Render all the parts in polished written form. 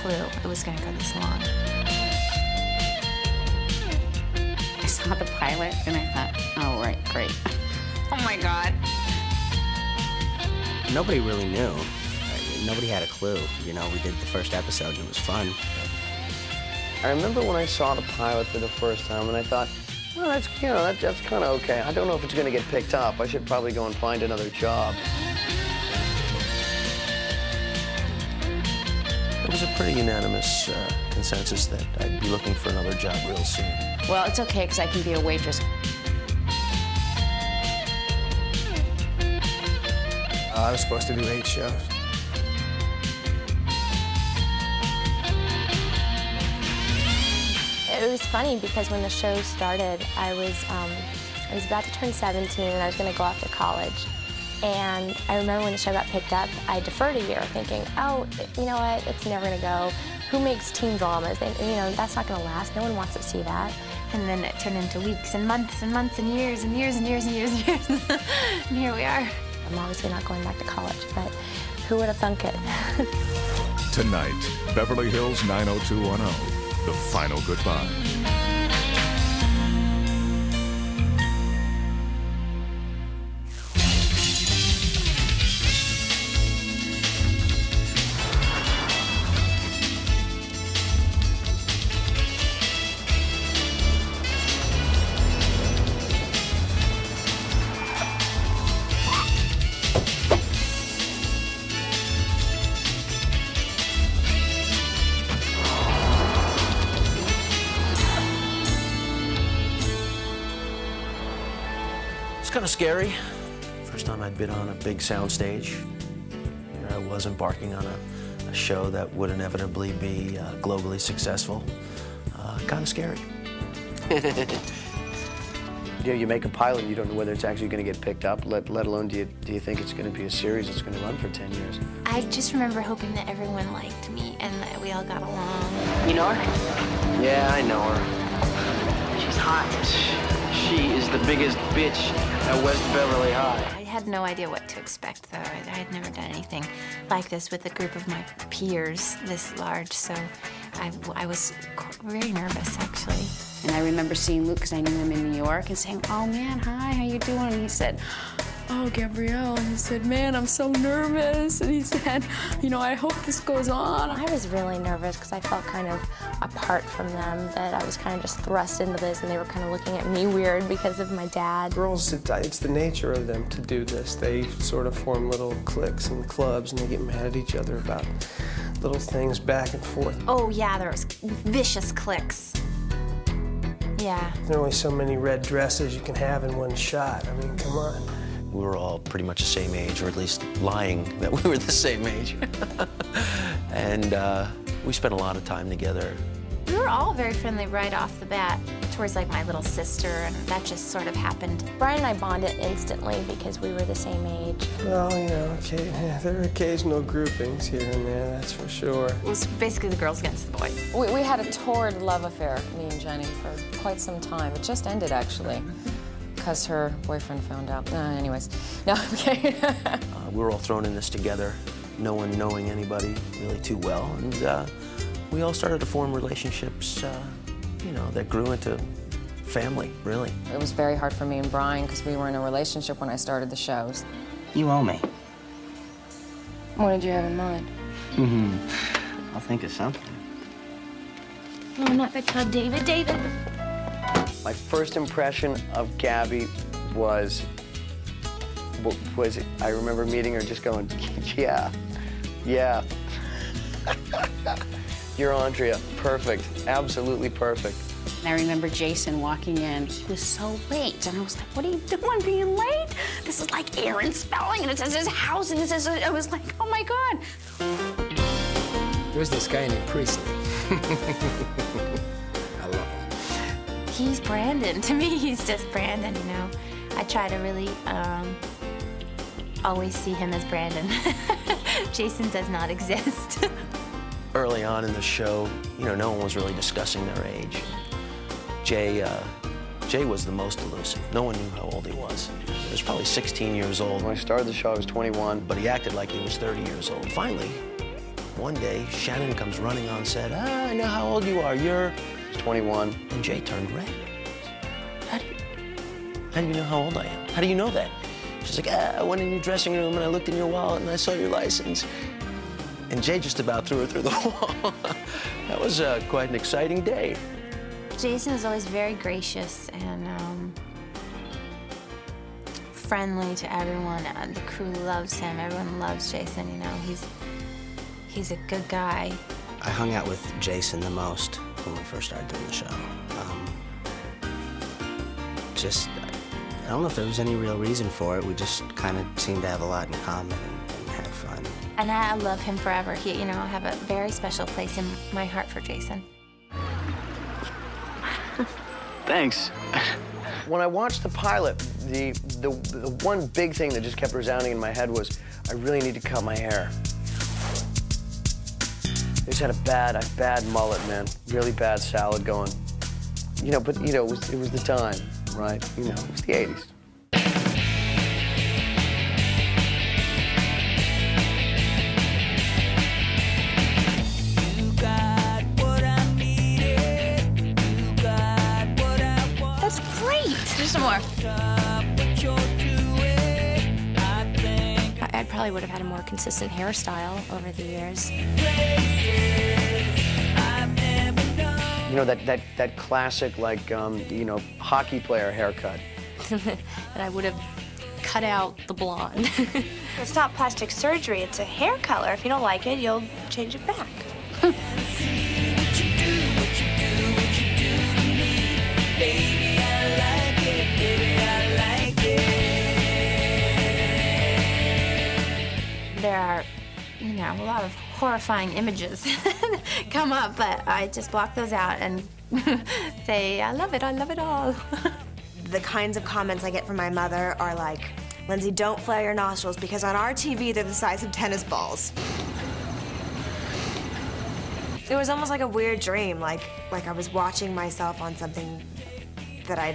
clue it was going to go this long. I saw the pilot and I thought, oh, right, great. Oh my God. Nobody really knew. Nobody had a clue. You know, we did the first episode and it was fun. I remember when I saw the pilot for the first time and I thought, well, that's kind of okay. I don't know if it's going to get picked up. I should probably go and find another job. It was a pretty unanimous consensus that I'd be looking for another job real soon. Well, it's okay because I can be a waitress. I was supposed to do 8 shows. It was funny because when the show started, I was about to turn 17 and I was going to go off to college. And I remember when the show got picked up, I deferred a year thinking, oh, you know what, it's never going to go. Who makes teen dramas? You know, that's not going to last. No one wants to see that. And then it turned into weeks and months and months and years and years and years and years and years. And here we are. I'm obviously not going back to college, but who would have thunk it? Tonight, Beverly Hills 90210, The Final Goodbye. Kind of scary. First time I'd been on a big sound stage. Here I was embarking on a show that would inevitably be globally successful. Kind of scary. You know, you make a pilot, you don't know whether it's actually going to get picked up, let alone do you think it's going to be a series that's going to run for 10 years? I just remember hoping that everyone liked me and that we all got along. You know her? Yeah, I know her. She's hot. She is the biggest bitch at West Beverly High. I had no idea what to expect, though. I had never done anything like this with a group of my peers this large, so I was very nervous, actually. And I remember seeing Luke, because I knew him in New York, and saying, oh, man, hi, how you doing? And he said, oh, Gabrielle. And he said, man, I'm so nervous. And he said, you know, I hope this goes on. I was really nervous because I felt kind of apart from them, that I was kind of just thrust into this and they were kind of looking at me weird because of my dad. Girls, it's the nature of them to do this. They sort of form little cliques and clubs and they get mad at each other about little things back and forth. Oh, yeah, there was vicious cliques. Yeah. There are only so many red dresses you can have in one shot. I mean, come on. We were all pretty much the same age, or at least lying that we were the same age. And we spent a lot of time together. We were all very friendly right off the bat towards like my little sister, and that just sort of happened. Brian and I bonded instantly because we were the same age. Well, you know, okay, yeah, there are occasional groupings here and there, that's for sure. It was basically the girls against the boys. We had a torrid love affair, me and Jenny, for quite some time. It just ended, actually, because her boyfriend found out. Anyways, no, I'm kidding. We were all thrown in this together, no one knowing anybody really too well, and we all started to form relationships, you know, that grew into family, really. It was very hard for me and Brian because we were in a relationship when I started the shows. You owe me. What did you have in mind? I'll think of something. No, not the club, David. David! My first impression of Gabby was I remember meeting her just going, yeah. You're Andrea, perfect, absolutely perfect. And I remember Jason walking in. He was so late, and I was like, what are you doing being late? This is like Aaron spelling, and it says his house, and it says, I was like, oh my God. There's this guy named Priestley. I love him. He's Brandon. To me, he's just Brandon, you know. I try to really always see him as Brandon. Jason does not exist. Early on in the show, you know, no one was really discussing their age. Jay was the most elusive. No one knew how old he was. He was probably 16 years old. When I started the show, I was 21. But he acted like he was 30 years old. Finally, one day, Shannon comes running on set. I know how old you are. You're 21. And Jay turned red. How do you know how old I am? How do you know that? She's like, I went in your dressing room and I looked in your wallet and I saw your license. And Jay just about threw her through the wall. That was quite an exciting day. Jason is always very gracious and friendly to everyone. The crew loves him. Everyone loves Jason, you know. He's a good guy. I hung out with Jason the most when we first started doing the show. I don't know if there was any real reason for it. We just kind of seemed to have a lot in common and had fun. And I love him forever. He, you know, I have a very special place in my heart for Jason. Thanks. When I watched the pilot, the one big thing that just kept resounding in my head was, I really need to cut my hair. I just had a bad mullet, man. Really bad salad going. You know, but you know, it was the time, right? You know, it was the 80s. That's great. There's some more. I probably would have had a more consistent hairstyle over the years. You know, that classic, like, you know, hockey player haircut. And I would have cut out the blonde. It's not plastic surgery, it's a hair color. If you don't like it, you'll change it back. There are, you know, a lot of horrifying images come up, but I just block those out and say, I love it all. The kinds of comments I get from my mother are like, Lindsay, don't flare your nostrils because on our TV they're the size of tennis balls. It was almost like a weird dream, like I was watching myself on something that I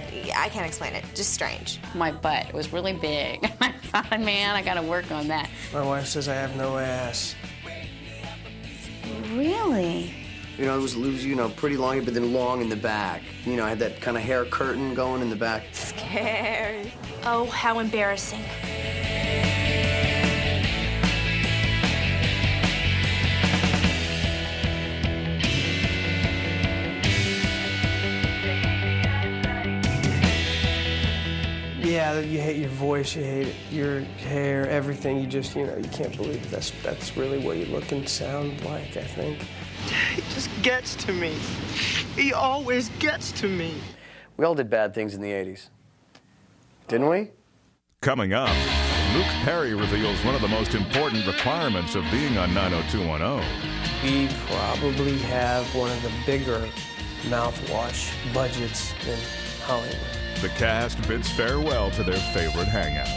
can't explain it, just strange. My butt was really big. I thought, man, I gotta work on that. My wife says I have no ass. Really? You know, it was, you know, pretty long, but then long in the back. You know, I had that kind of hair curtain going in the back. Scary. Oh, how embarrassing. Yeah, you hate your voice, you hate your hair, everything. You just, you know, you can't believe that's really what you look and sound like, I think. He just gets to me. He always gets to me. We all did bad things in the 80s. Didn't we? Coming up, Luke Perry reveals one of the most important requirements of being on 90210. We probably have one of the bigger mouthwash budgets in Hollywood. The cast bids farewell to their favorite hangout.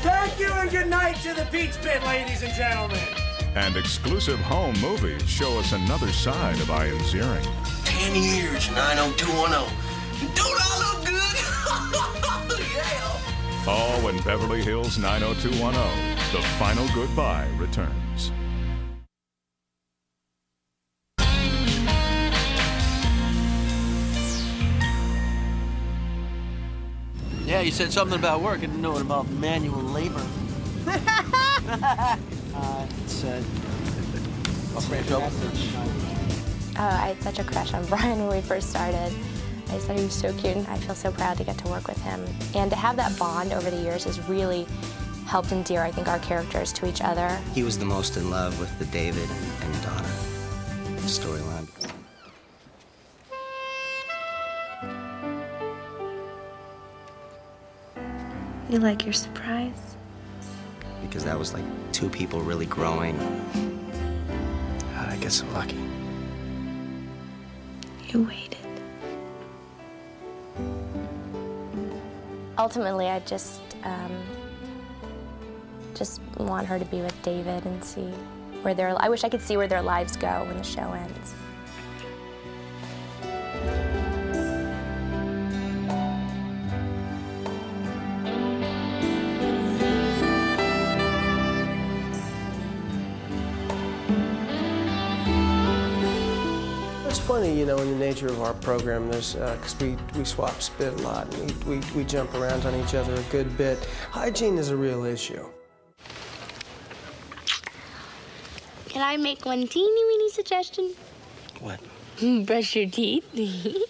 Thank you and good night to the Peach Pit, ladies and gentlemen. And exclusive home movies show us another side of Ian Ziering. 10 years, 90210. Don't I look good? Yeah. All when Beverly Hills 90210, The Final Goodbye returns. Yeah, you said something about work. I didn't know it about manual labor. I had such a crush on Brian when we first started. I just thought he was so cute, and I feel so proud to get to work with him. And to have that bond over the years has really helped endear, I think, our characters to each other. He was the most in love with the David and Donna storyline. You like your surprise? Because that was like two people really growing. God, I get so lucky. You waited. Ultimately, I just want her to be with David and see where I wish I could see where their lives go when the show ends. funny, you know, in the nature of our program, there's, because we swap spit a lot, and we jump around on each other a good bit. Hygiene is a real issue. Can I make one teeny weeny suggestion? What? Brush your teeth. You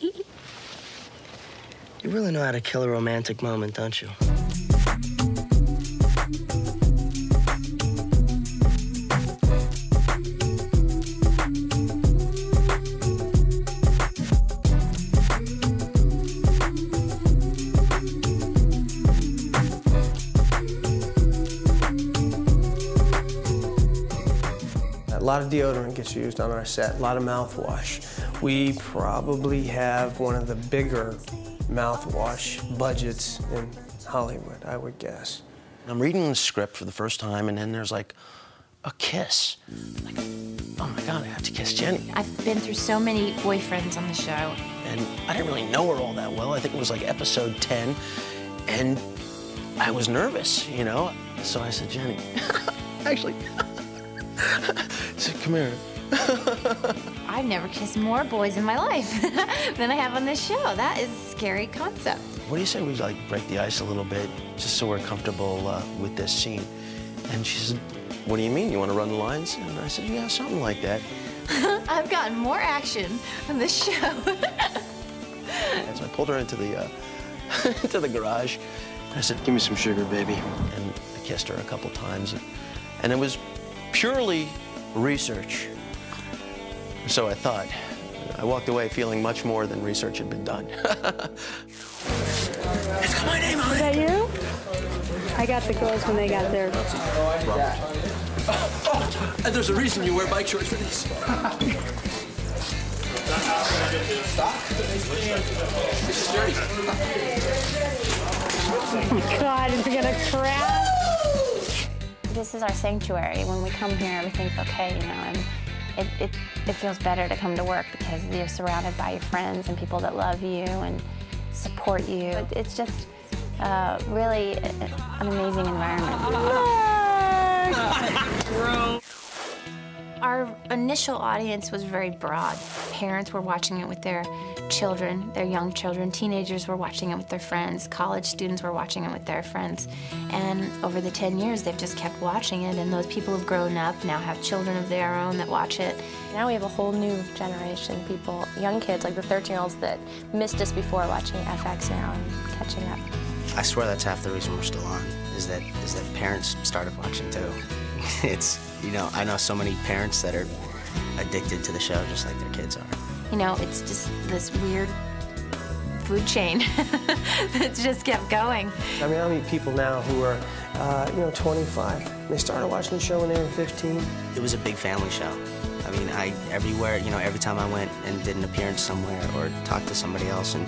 really know how to kill a romantic moment, don't you? A lot of deodorant gets used on our set, a lot of mouthwash. We probably have one of the bigger mouthwash budgets in Hollywood, I would guess. I'm reading the script for the first time, and then there's like a kiss. Like, oh my God, I have to kiss Jenny. I've been through so many boyfriends on the show. And I didn't really know her all that well. I think it was like episode 10, and I was nervous, you know? So I said, Jenny, actually, I said, come here. I've never kissed more boys in my life than I have on this show. That is a scary concept. What do you say we like break the ice a little bit, just so we're comfortable with this scene? And she said, what do you mean? You want to run the lines? And I said, yeah, something like that. I've gotten more action on this show. And so I pulled her into the into the garage. I said, give me some sugar, baby. And I kissed her a couple times. And it was purely research. So I thought. I walked away feeling much more than research had been done. It's got my name on it. Is that you? I got the girls when they got there. And there's a reason you wear bike shorts for these. This is dirty. Oh my God, is it gonna crash? This is our sanctuary. When we come here, everything's okay, you know, and it feels better to come to work because you're surrounded by your friends and people that love you and support you. It's just really an amazing environment. Our initial audience was very broad. Parents were watching it with their children, their young children. Teenagers were watching it with their friends. College students were watching it with their friends. And over the 10 years, they've just kept watching it, and those people who've grown up now have children of their own that watch it. Now we have a whole new generation, people, young kids, like the 13-year-olds that missed us before watching FX now and catching up. I swear that's half the reason we're still on, is that parents started watching too. It's, you know, I know so many parents that are addicted to the show just like their kids are. You know, it's just this weird food chain that just kept going. I mean, I meet people now who are, you know, 25. They started watching the show when they were 15. It was a big family show. I mean, everywhere, you know, every time I went and did an appearance somewhere or talked to somebody else, and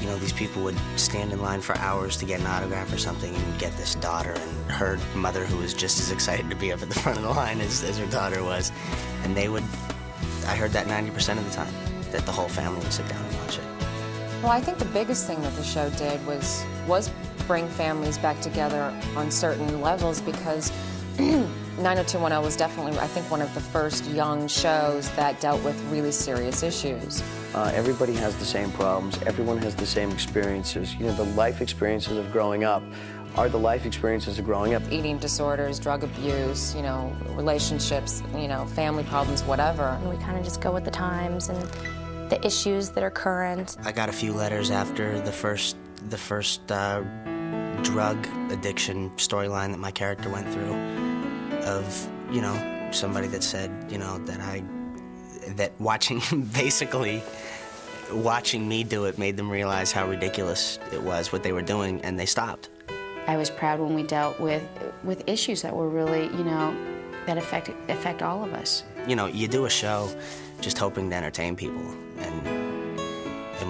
you know, these people would stand in line for hours to get an autograph or something, and you'd get this daughter and her mother who was just as excited to be up at the front of the line as her daughter was. And they would, I heard that 90% of the time, that the whole family would sit down and watch it. Well, I think the biggest thing that the show did was bring families back together on certain levels, because 90210 was definitely, I think, one of the first young shows that dealt with really serious issues. Everybody has the same problems. Everyone has the same experiences. You know, the life experiences of growing up are the life experiences of growing up. Eating disorders, drug abuse, you know, relationships, you know, family problems, whatever. And we kind of just go with the times and the issues that are current. I got a few letters after the first drug addiction storyline that my character went through, of, you know, somebody that said, you know, that basically watching me do it made them realize how ridiculous it was, what they were doing, and they stopped. I was proud when we dealt with issues that were really, you know, that affect all of us. You know, you do a show just hoping to entertain people, and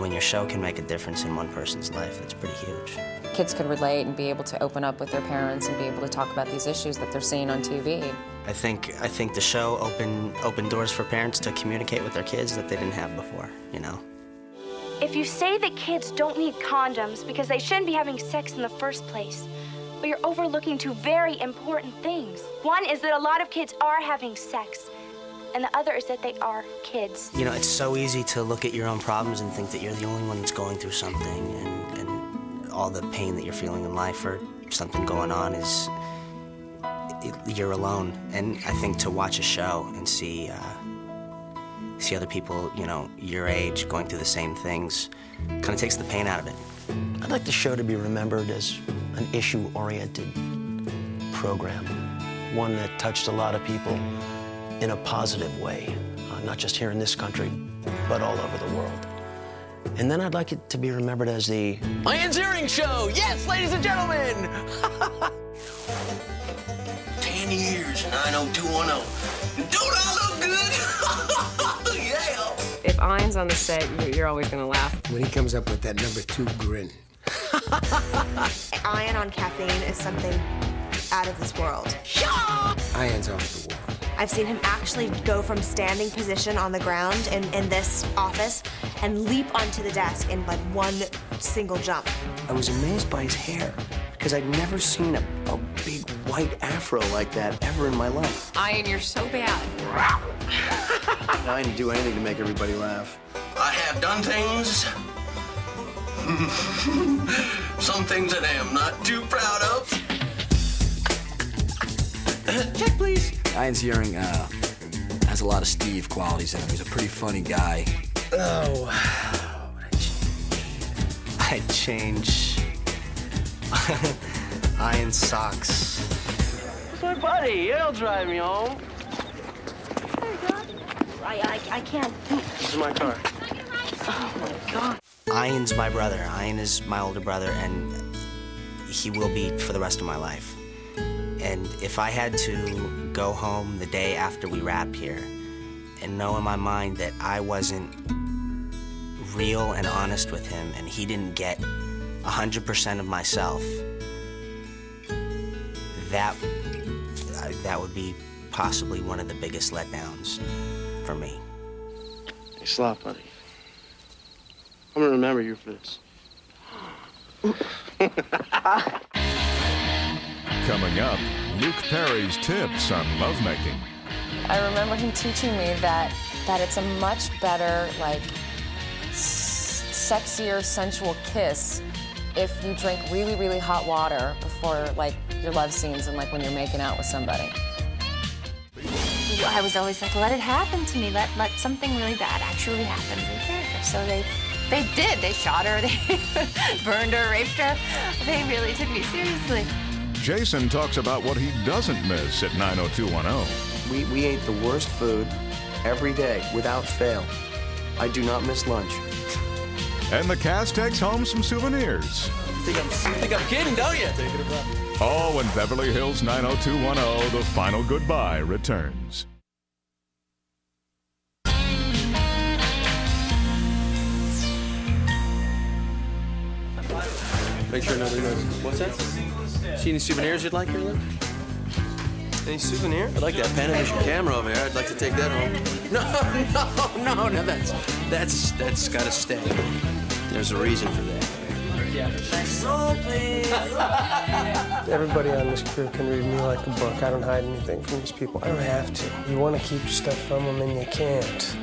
when your show can make a difference in one person's life, it's pretty huge. Kids could relate and be able to open up with their parents and be able to talk about these issues that they're seeing on TV. I think the show opened doors for parents to communicate with their kids that they didn't have before, you know. If you say that kids don't need condoms because they shouldn't be having sex in the first place, but you're overlooking two very important things. One is that a lot of kids are having sex, and the other is that they are kids. You know, it's so easy to look at your own problems and think that you're the only one that's going through something, and all the pain that you're feeling in life or something going on is, you're alone. And I think to watch a show and see other people, you know, your age going through the same things kind of takes the pain out of it. I'd like the show to be remembered as an issue-oriented program, one that touched a lot of people in a positive way, not just here in this country, but all over the world. And then I'd like it to be remembered as the Ian's Earring Show. Yes, ladies and gentlemen. 10 years, 90210. Don't I look good? Yeah. If Ian's on the set, you're always going to laugh. When he comes up with that #2 grin. Ian on caffeine is something out of this world. Ian's off the wall. I've seen him actually go from standing position on the ground in this office and leap onto the desk in like one single jump. I was amazed by his hair because I'd never seen a big white afro like that ever in my life. Ian, you're so bad. I didn't do anything to make everybody laugh. I have done things. Some things that I am not too proud of. Check, please. Ian's Earring has a lot of Steve qualities in him. He's a pretty funny guy. Oh, I'd change Ian's socks. It's my buddy. He'll drive me home. I can't. This is my car. Oh, my God. Ian's my brother. Ian is my older brother, and he will be for the rest of my life. And if I had to go home the day after we wrap here and know in my mind that I wasn't real and honest with him and he didn't get 100% of myself, that would be possibly one of the biggest letdowns for me. Hey, Slop, buddy. I'm gonna remember you for this. Coming up, Luke Perry's tips on lovemaking. I remember him teaching me that it's a much better, like, sexier, sensual kiss if you drink really, really hot water before, like, your love scenes and, like, when you're making out with somebody. I was always like, let it happen to me. Let something really bad actually happen to the character. So they did. They shot her, they burned her, raped her. They really took me seriously. Jason talks about what he doesn't miss at 90210. We ate the worst food every day without fail. I do not miss lunch. And the cast takes home some souvenirs. You think I'm kidding, don't you? All when Beverly Hills 90210, the final goodbye returns. Make sure nobody knows. What's that? See any souvenirs you'd like here, Luke? Any souvenir? I like that Panavision camera over here. I'd like to take that home. No, that's gotta stay. There's a reason for that. Soul, please. Everybody on this crew can read me like a book. I don't hide anything from these people. I don't have to. You want to keep stuff from them and you can't.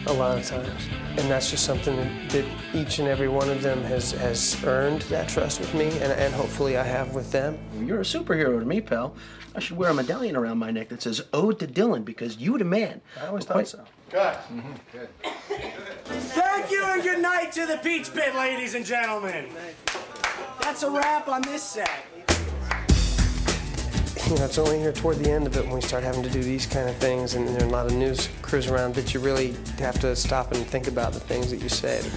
A lot of times. And that's just something that each and every one of them has earned that trust with me, and hopefully I have with them. You're a superhero to me, pal. I should wear a medallion around my neck that says Ode to Dylan, because you the man. I always thought so. Good. Good. Thank you and good night to the Peach Pit, ladies and gentlemen. That's a wrap on this set. You know, it's only here toward the end of it when we start having to do these kind of things, and there are a lot of news crews around that you really have to stop and think about the things that you say. There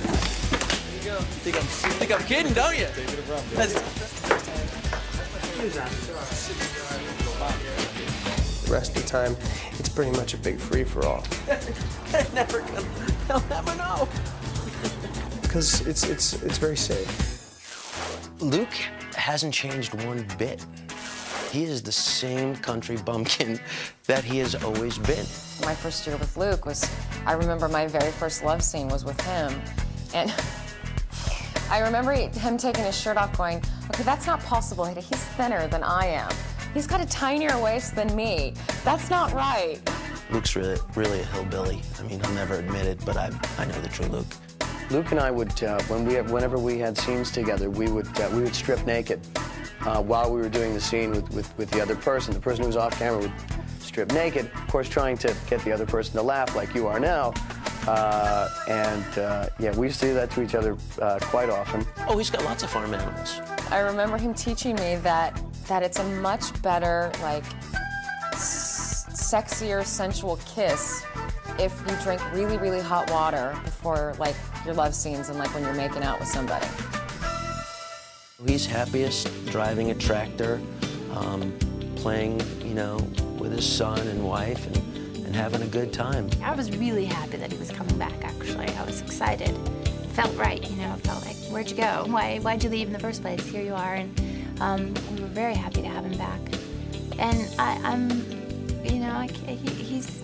you go. You think I'm kidding, don't you? The rest of the time, it's pretty much a big free-for-all. They'll never know. Because it's very safe. Luke hasn't changed one bit. He is the same country bumpkin that he has always been. My first year with Luke I remember my very first love scene was with him. And I remember him taking his shirt off going, okay, that's not possible. He's thinner than I am. He's got a tinier waist than me. That's not right. Luke's really a hillbilly. I mean, he'll never admit it, but I know the true Luke. Luke and I would, whenever we had scenes together, we would strip naked while we were doing the scene with the other person. The person who was off camera would strip naked, of course, trying to get the other person to laugh like you are now. Yeah, we used to do that to each other quite often. Oh, he's got lots of farm animals. I remember him teaching me that it's a much better, like, sexier, sensual kiss if you drink really, really hot water before, like, your love scenes and, like, when you're making out with somebody. He's happiest driving a tractor, playing, you know, with his son and wife and having a good time. I was really happy that he was coming back, actually. I was excited. It felt right, you know, it felt like, where'd you go? Why'd you leave in the first place? Here you are, and we were very happy to have him back. And I'm, you know, he's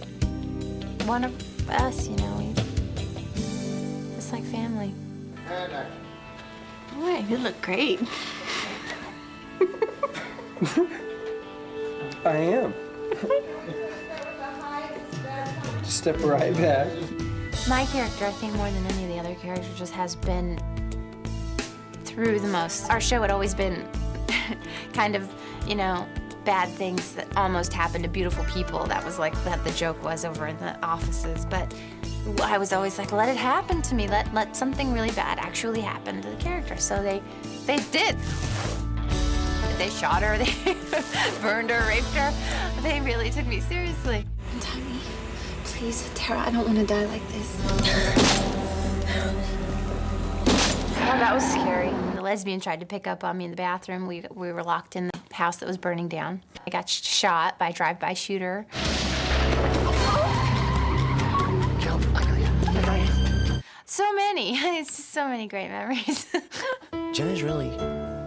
one of us, you know, he's just like family. Boy, you look great. I am. Just step right back. My character, I think more than any of the other characters, just has been through the most. Our show had always been kind of, you know, bad things that almost happened to beautiful people. That was like that the joke was over in the offices. But I was always like, let it happen to me. Let something really bad actually happen to the character. So they did. They shot her, they burned her, raped her. They really took me seriously. Tommy, please, Tara, I don't want to die like this. Oh, that was scary. The lesbian tried to pick up on me in the bathroom. We were locked in the house that was burning down. I got shot by a drive-by shooter. So many. It's just so many great memories. Jenny's really,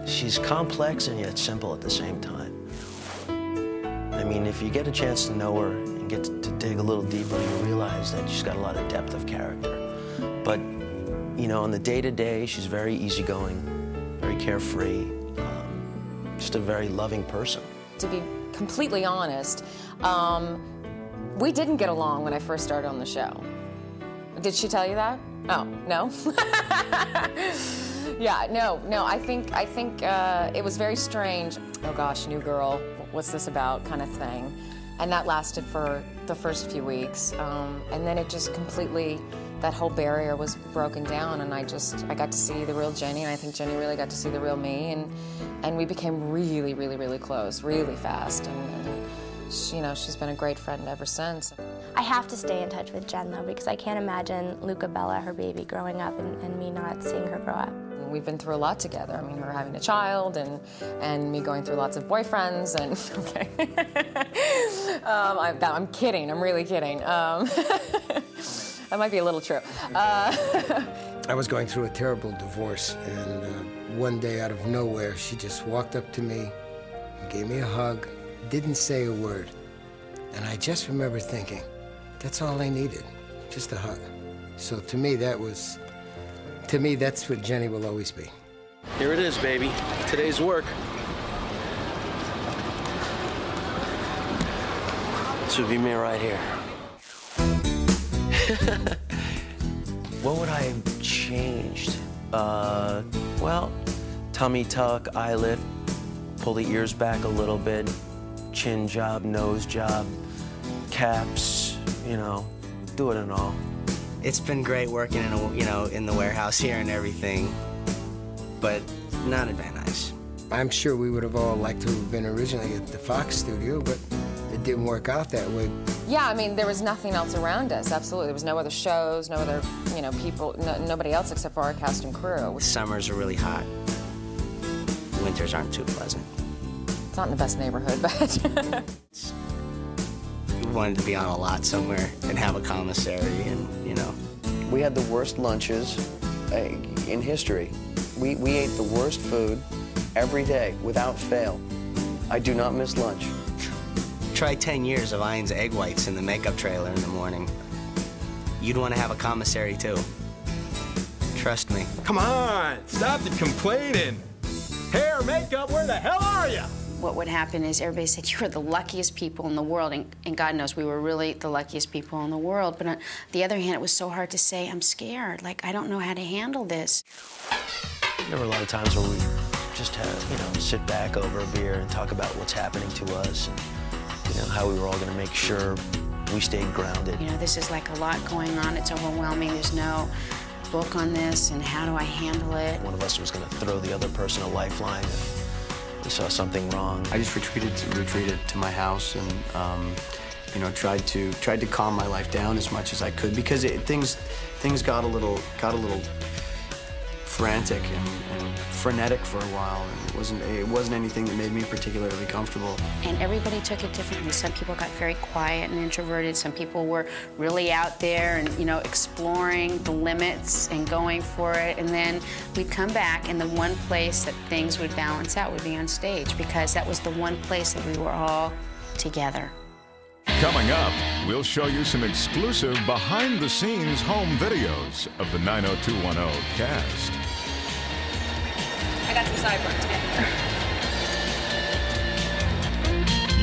she's complex and yet simple at the same time. I mean, if you get a chance to know her and get to dig a little deeper, you realize that she's got a lot of depth of character. But, you know, on the day-to-day, she's very easygoing, very carefree, just a very loving person. To be completely honest, we didn't get along when I first started on the show. Did she tell you that? Oh, no? Yeah, no, I think it was very strange. Oh gosh, new girl, what's this about kind of thing. And that lasted for the first few weeks. And then it just completely, that whole barrier was broken down, and I got to see the real Jenny, and I think Jenny really got to see the real me, and we became really, really, really close, really fast. And she, you know, she's been a great friend ever since. I have to stay in touch with Jen, though, because I can't imagine Luca Bella, her baby, growing up and me not seeing her grow up. We've been through a lot together. I mean, her having a child and me going through lots of boyfriends and, okay. I'm kidding, I'm really kidding. That might be a little true. I was going through a terrible divorce, and one day out of nowhere, she just walked up to me, gave me a hug, didn't say a word. And I just remember thinking, that's all I needed, just a hug. So to me, that's what Jenny will always be. Here it is, baby. Today's work. This would be me right here. What would I have changed? Well, tummy tuck, eye lift, pull the ears back a little bit, chin job, nose job, caps, you know, do it and all. It's been great working in the warehouse here and everything, but not at Van Nuys. I'm sure we would have all liked to have been originally at the Fox studio, but it didn't work out that way. Yeah, I mean, there was nothing else around us, absolutely. There was no other shows, no other, you know, people, nobody else except for our cast and crew. Summers are really hot. Winters aren't too pleasant. It's not in the best neighborhood, but... We wanted to be on a lot somewhere and have a commissary and, you know. We had the worst lunches in history. We ate the worst food every day without fail. I do not miss lunch. Try 10 years of Ian's egg whites in the makeup trailer in the morning. You'd want to have a commissary, too. Trust me. Come on, stop the complaining. Hair, makeup, where the hell are you? what would happen is everybody said, you were the luckiest people in the world, and God knows we were really the luckiest people in the world. But on the other hand, it was so hard to say, I'm scared, like, I don't know how to handle this. There were a lot of times where we just had, sit back over a beer and talk about what's happening to us, and, how we were all going to make sure we stayed grounded. This is like a lot going on. It's overwhelming. There's no book on this, and how do I handle it? One of us was going to throw the other person a lifeline if we saw something wrong. I just retreated to my house and, tried to calm my life down as much as I could, because things got a little frantic and frenetic for a while, and it wasn't anything that made me particularly comfortable. And everybody took it differently. Some people got very quiet and introverted. Some people were really out there and, exploring the limits and going for it. And then we'd come back, and the one place that things would balance out would be on stage, because that was the one place that we were all together. Coming up, we'll show you some exclusive behind-the-scenes home videos of the 90210 cast. I got some sideburns.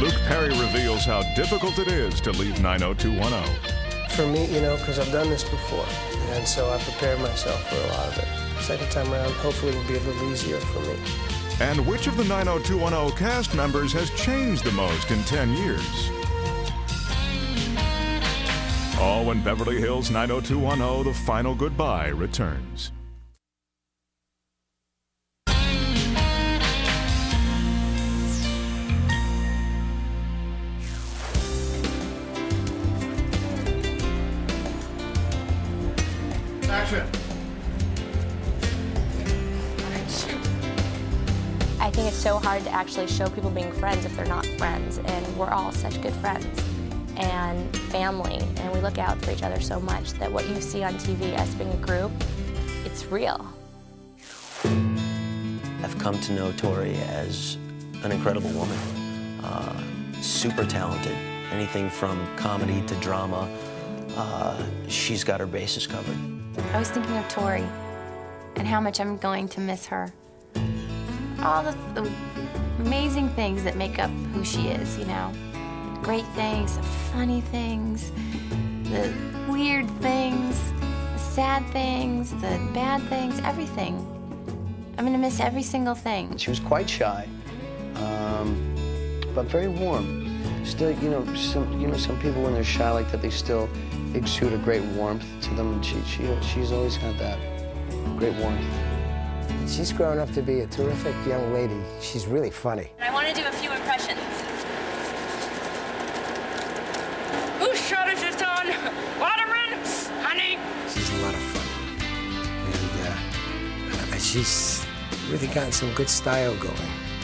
Luke Perry reveals how difficult it is to leave 90210. For me, because I've done this before, and so I prepared myself for a lot of it. Second time around, hopefully it will be a little easier for me. And which of the 90210 cast members has changed the most in 10 years? All when Beverly Hills 90210, The Final Goodbye, returns. Action. I think it's so hard to actually show people being friends if they're not friends, and we're all such good friends and family, and we look out for each other so much that what you see on TV, us being a group, it's real. I've come to know Tori as an incredible woman, super talented, anything from comedy to drama. She's got her bases covered. I was thinking of Tori and how much I'm going to miss her. All the amazing things that make up who she is, Great things, the funny things, the weird things, the sad things, the bad things, everything. I'm gonna miss every single thing. She was quite shy, but very warm. Still, some people when they're shy like that, they still exude a great warmth to them, and she's always had that great warmth. She's grown up to be a terrific young lady. She's really funny. I want to do a few impressions. Whose shirt is this on? Waterman? Honey? She's a lot of fun. And she's really gotten some good style going.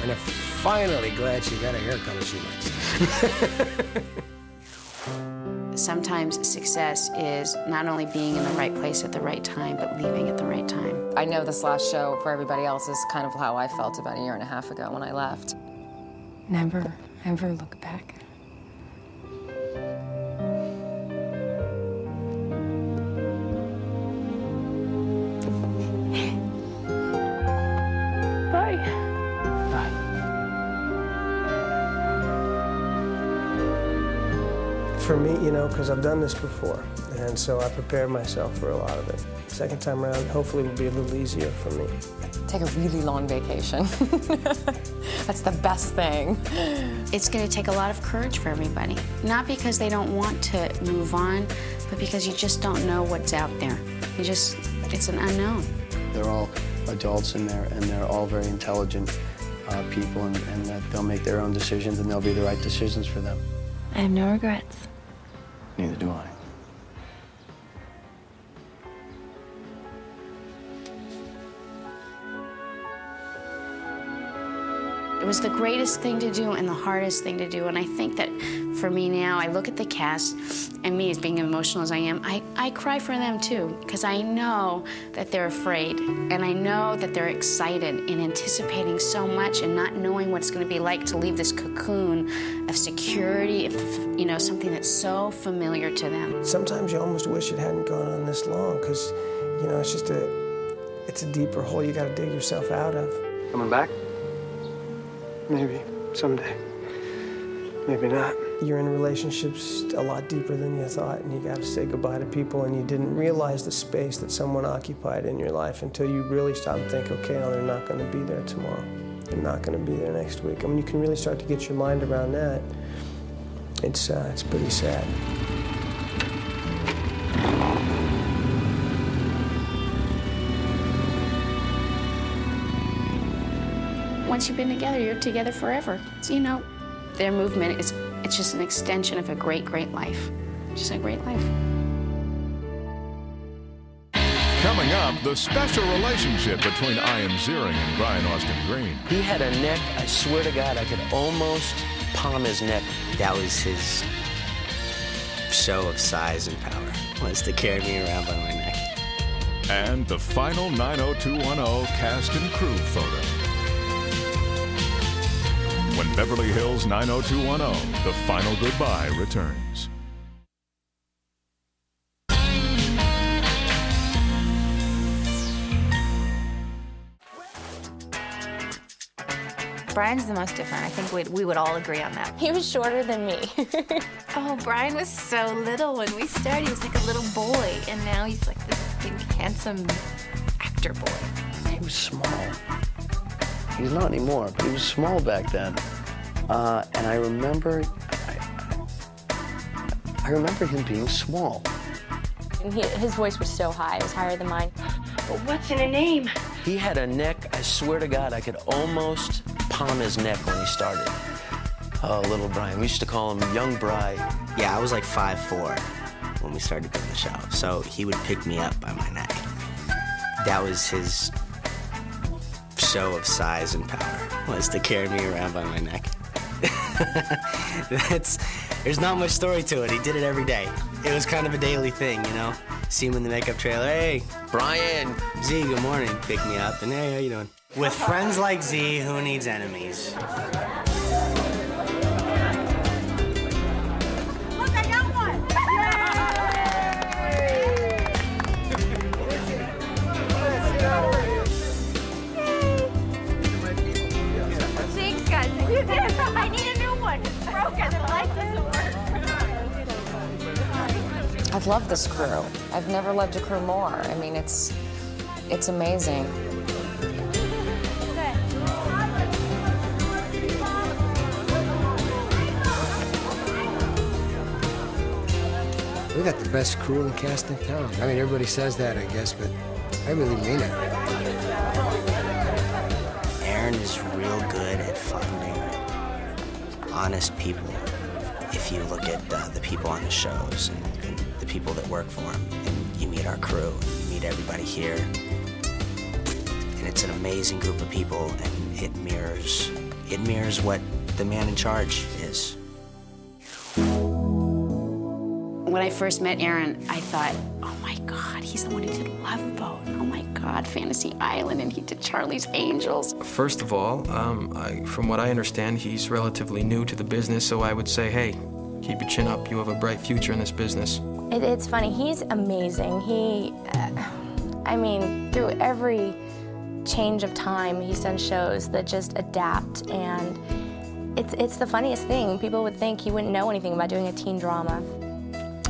And I'm finally glad she got a hair color she likes. Sometimes success is not only being in the right place at the right time, but leaving at the right time. I know this last show for everybody else is kind of how I felt about a year and a half ago when I left. Never, ever look back. Bye. Bye. For me, because I've done this before, and so I prepared myself for a lot of it. Second time around, hopefully it will be a little easier for me. Take a really long vacation. That's the best thing. It's going to take a lot of courage for everybody. Not because they don't want to move on, but because you just don't know what's out there. It's an unknown. They're all adults in there, and they're all very intelligent people, and that they'll make their own decisions, and they'll be the right decisions for them. I have no regrets. Neither do I. It was the greatest thing to do and the hardest thing to do, and I think that for me now, I look at the cast, and me as being emotional as I am, I cry for them too, because I know that they're afraid, and I know that they're excited and anticipating so much and not knowing what it's going to be like to leave this cocoon of security, of, something that's so familiar to them. Sometimes you almost wish it hadn't gone on this long, because, it's just it's a deeper hole you got to dig yourself out of. Coming back? Maybe. someday. Maybe not. You're in relationships a lot deeper than you thought, and you got to say goodbye to people, and you didn't realize the space that someone occupied in your life until you really stop and think, okay, well, they're not going to be there tomorrow. They're not going to be there next week. I mean, you can really start to get your mind around that. It's pretty sad. Once you've been together, you're together forever. So, you know, their movement it's just an extension of a great, great life. Just a great life. Coming up, the special relationship between Ian Ziering and Brian Austin Green. He had a neck, I swear to God, I could almost palm his neck. That was his show of size and power, was to carry me around by my neck. And the final 90210 cast and crew photo. When Beverly Hills 90210, the final goodbye returns. Brian's the most different. I think we would all agree on that. He was shorter than me. Oh, Brian was so little when we started. He was like a little boy, and now he's like this big, handsome actor boy. He was small. He's not anymore, but he was small back then. And I remember him being small. And his voice was so high, it was higher than mine. But what's in a name? He had a neck, I swear to God, I could almost palm his neck when he started. Oh, little Brian. We used to call him Young Bri. Yeah, I was like 5'4" when we started doing the show, so he would pick me up by my neck. That was his show of size and power, was to carry me around by my neck. There's not much story to it. He did it every day. It was kind of a daily thing, you know? See him in the makeup trailer. Hey, Brian, Z, good morning. Pick me up, and hey, how you doing? With friends like Z, who needs enemies? Look, I got one! Thanks, guys. You did. I need a new one. It's broken. The light doesn't work. I've loved this crew. I've never loved a crew more. I mean, it's amazing. We got the best crew and cast in town. I mean, everybody says that, I guess, but I really mean it. Aaron is real good at finding honest people. If you look at the people on the shows and the people that work for him, and you meet our crew, and you meet everybody here, and it's an amazing group of people, and it mirrors what the man in charge is. When I first met Aaron, I thought, oh my God, he's the one who did Love Boat. Oh my God, Fantasy Island, and he did Charlie's Angels. First of all, from what I understand, he's relatively new to the business, so I would say, hey, keep your chin up. You have a bright future in this business. It's funny, he's amazing. I mean, through every change of time, he's done shows that just adapt, and it's the funniest thing. People would think he wouldn't know anything about doing a teen drama.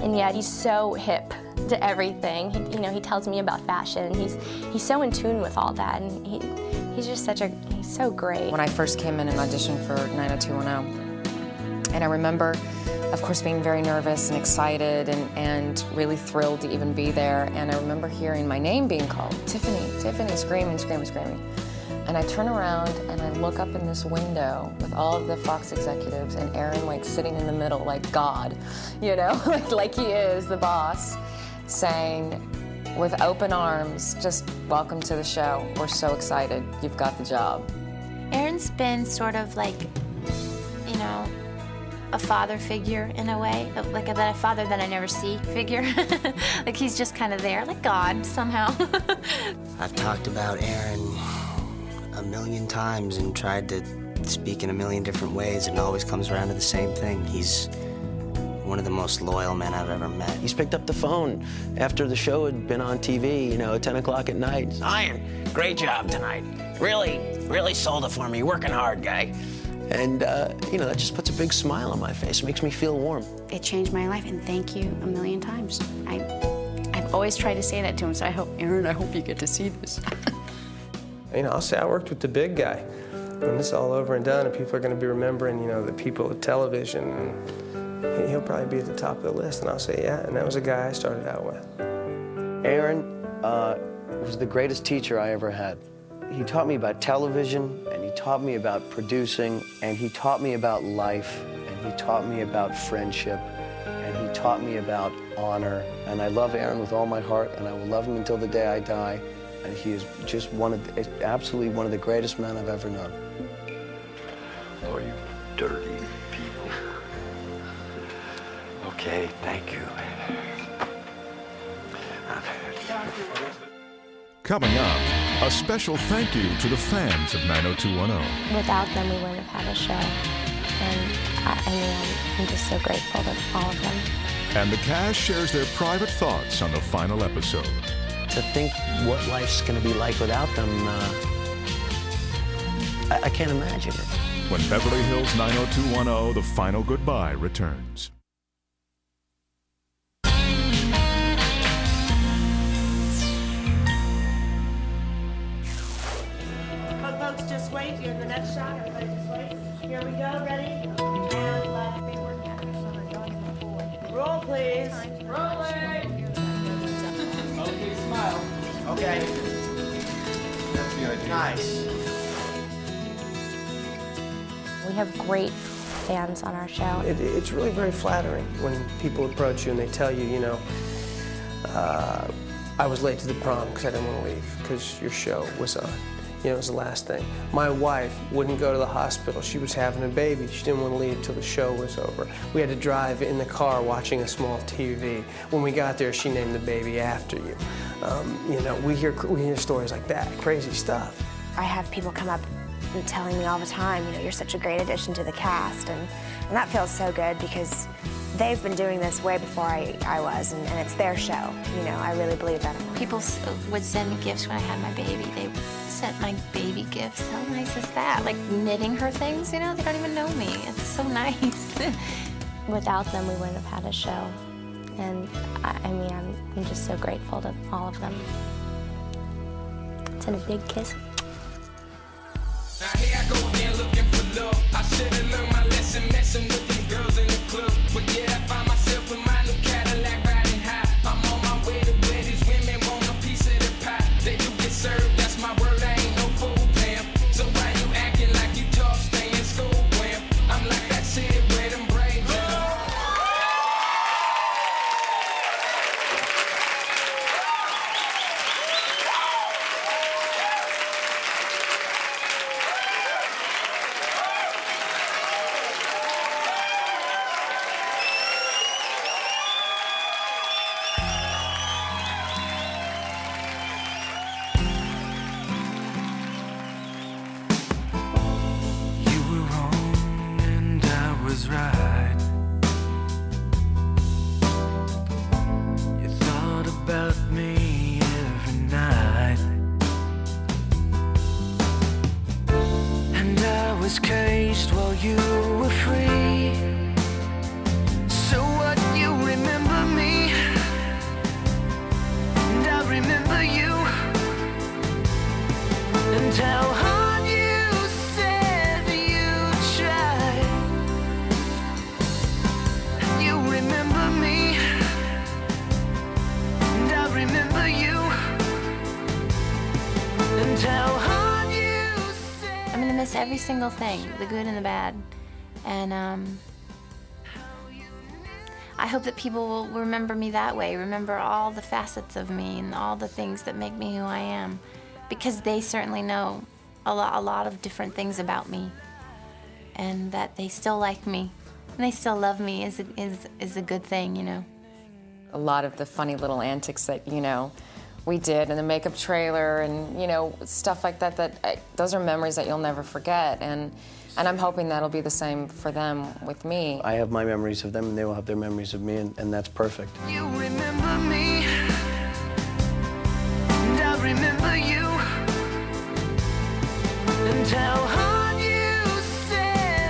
And yet he's so hip to everything. He tells me about fashion. He's so in tune with all that, and he's just he's so great. When I first came in and auditioned for 90210, and I remember, of course, being very nervous and excited and really thrilled to even be there. And I remember hearing my name being called, Tiffany, screaming. And I turn around and I look up in this window with all of the Fox executives and Aaron like sitting in the middle like God, you know, like he is the boss, saying with open arms, just welcome to the show. We're so excited. You've got the job. Aaron's been sort of like, you know, a father figure in a way, like a father that I never see figure. Like he's just kind of there, like God somehow. I've talked about Aaron a million times and tried to speak in a million different ways, and it always comes around to the same thing. He's one of the most loyal men I've ever met. He's picked up the phone after the show had been on TV, you know, at 10 o'clock at night. Ian, great job tonight. Really sold it for me. You're working hard, guy. And, you know, that just puts a big smile on my face. It makes me feel warm. It changed my life, and thank you a million times. I've always tried to say that to him, so I hope, Aaron, I hope you get to see this. You know, I'll say I worked with the big guy. When this is all over and done, and people are going to be remembering, you know, the people of television, and he'll probably be at the top of the list. And I'll say, yeah, and that was a guy I started out with. Aaron was the greatest teacher I ever had. He taught me about television, and he taught me about producing, and he taught me about life, and he taught me about friendship, and he taught me about honor. And I love Aaron with all my heart, and I will love him until the day I die. And he is just absolutely one of the greatest men I've ever known. Oh, you dirty people. Okay, thank you. Coming up, a special thank you to the fans of 90210. Without them, we wouldn't have had a show. And I mean, I'm just so grateful to all of them. And the cast shares their private thoughts on the final episode. To think what life's going to be like without them, I can't imagine it. When Beverly Hills 90210, The Final Goodbye returns. Folks, just wait. You're in the next shot. Everybody just wait. Here we go. Ready? And let's be working. Roll, please. Rolling. Okay, smile. Okay. That's the idea. Nice. We have great fans on our show. It's really very flattering when people approach you and they tell you, you know, I was late to the prom because I didn't want to leave because your show was on. You know, it was the last thing. My wife wouldn't go to the hospital. She was having a baby. She didn't want to leave till the show was over. We had to drive in the car watching a small TV. When we got there, she named the baby after you. You know, we hear stories like that, crazy stuff. I have people come up and telling me all the time, you know, you're such a great addition to the cast, and that feels so good because they've been doing this way before I was, and it's their show. You know, I really believe that. People would send me gifts when I had my baby. They sent my baby gifts. How nice is that? Like knitting her things, you know? They don't even know me. It's so nice. Without them, we wouldn't have had a show. And I mean, I'm just so grateful to all of them. Send a big kiss. Now here I go again looking for love. I should have learned my lesson, messing with them girls in the club. But yeah, I find myself in my new Cadillac riding high. I'm on my way to where these women want a piece of the pie. They do get served, that's my word, I ain't no fool, Pam. So why you acting like you talk, stay in school, Pam? I'm like that city where them brains are. Every single thing, the good and the bad. And I hope that people will remember me that way, remember all the facets of me and all the things that make me who I am, because they certainly know a lot of different things about me, and that they still like me and they still love me is a good thing, you know. A lot of the funny little antics that, you know, we did in the makeup trailer and, you know, stuff like that, those are memories that you'll never forget. And I'm hoping that'll be the same for them with me. I have my memories of them, and they will have their memories of me, and that's perfect. You remember me, and I remember you, and how hard you said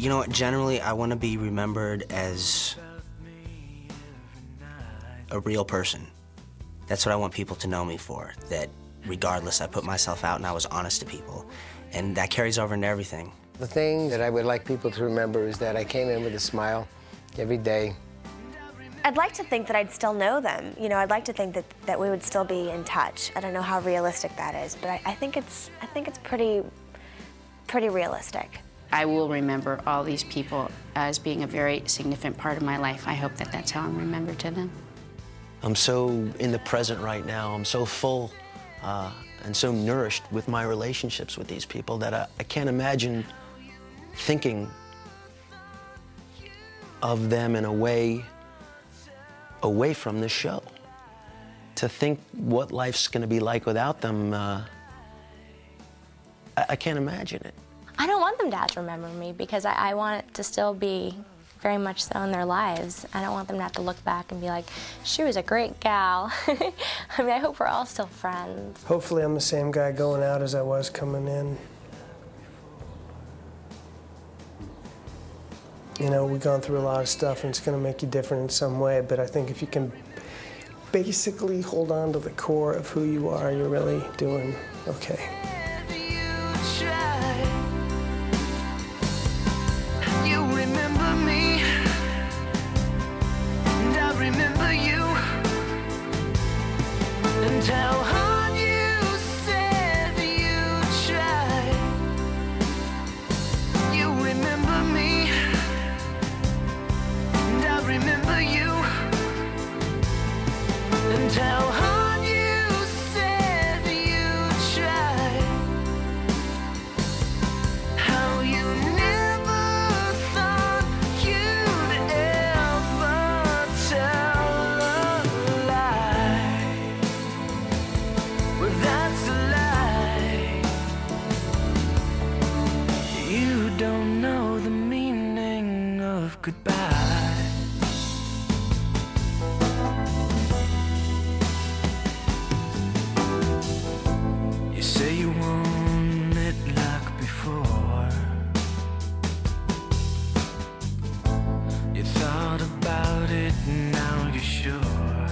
You know what, generally I want to be remembered as a real person. That's what I want people to know me for, that regardless, I put myself out and I was honest to people. And that carries over into everything. The thing that I would like people to remember is that I came in with a smile every day. I'd like to think that I'd still know them. You know, I'd like to think that we would still be in touch. I don't know how realistic that is, but I think it's pretty realistic. I will remember all these people as being a very significant part of my life. I hope that that's how I'm remembered to them. I'm so in the present right now. I'm so full and so nourished with my relationships with these people that I can't imagine thinking of them in a way away from the show. To think what life's going to be like without them, I can't imagine it. I don't want them to have to remember me because I want it to still be very much so in their lives. I don't want them to have to look back and be like, she was a great gal. I mean, I hope we're all still friends. Hopefully I'm the same guy going out as I was coming in. You know, we've gone through a lot of stuff and it's going to make you different in some way, but I think if you can basically hold on to the core of who you are, you're really doing okay. You remember me, and I remember you, and how hard you said you tried. You remember me, and I remember you, and how hard you said you tried. How you never thought you'd ever tell a lie. Well, that's a lie. You don't know the meaning of goodbye. You say you want it like before. You thought about it, now you're sure.